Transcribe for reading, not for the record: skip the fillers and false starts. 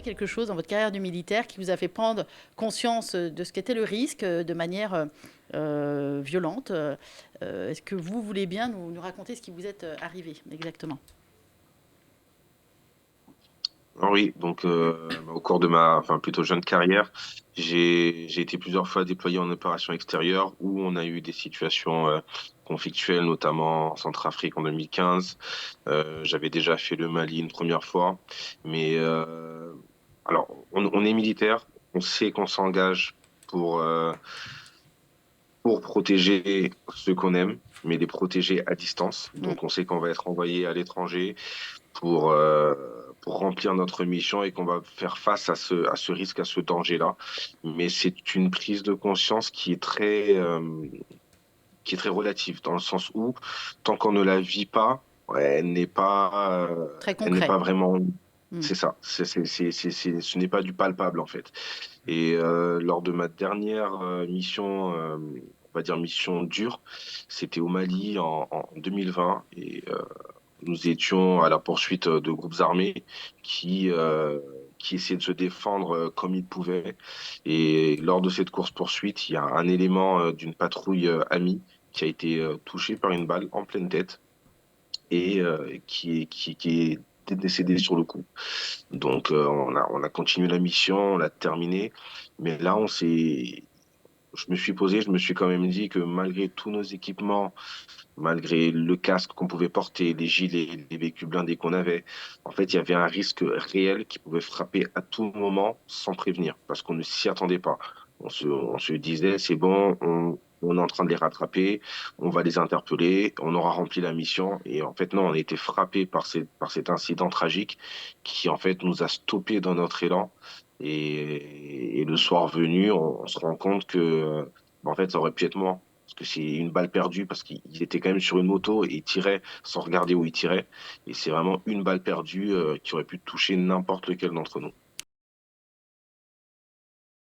quelque chose dans votre carrière de militaire qui vous a fait prendre conscience de ce qu'était le risque de manière violente. Est-ce que vous voulez bien nous raconter ce qui vous est arrivé exactement? Ah oui, donc au cours de ma, enfin plutôt jeune carrière, j'ai été plusieurs fois déployé en opération extérieure où on a eu des situations conflictuelles, notamment en Centrafrique en 2015. J'avais déjà fait le Mali une première fois, mais alors on est militaire, on sait qu'on s'engage pour protéger ceux qu'on aime, mais les protéger à distance. Mm. Donc on sait qu'on va être envoyé à l'étranger pour remplir notre mission et qu'on va faire face à ce risque, à ce danger-là. Mais c'est une prise de conscience qui est très relative, dans le sens où, tant qu'on ne la vit pas, ouais, Très elle n'est concret. pas vraiment. Mm. C'est ça, ce n'est pas du palpable en fait. Et lors de ma dernière mission, on va dire mission dure, c'était au Mali en 2020 et nous étions à la poursuite de groupes armés qui essayaient de se défendre comme ils pouvaient. Et lors de cette course-poursuite, il y a un élément d'une patrouille amie qui a été touché par une balle en pleine tête et qui est décédé sur le coup. Donc on a continué la mission, on l'a terminée, mais là je me suis posé, je me suis quand même dit que malgré tous nos équipements, malgré le casque qu'on pouvait porter, les gilets, les véhicules blindés qu'on avait, en fait, il y avait un risque réel qui pouvait frapper à tout moment sans prévenir, parce qu'on ne s'y attendait pas. On se disait, c'est bon, on est en train de les rattraper, on va les interpeller, on aura rempli la mission. Et en fait, non, on a été frappé par cet incident tragique qui, en fait, nous a stoppés dans notre élan. Et le soir venu, on se rend compte que, en fait, ça aurait pu être moi parce que c'est une balle perdue, parce qu'il était quand même sur une moto et il tirait sans regarder où il tirait. Et c'est vraiment une balle perdue qui aurait pu toucher n'importe lequel d'entre nous.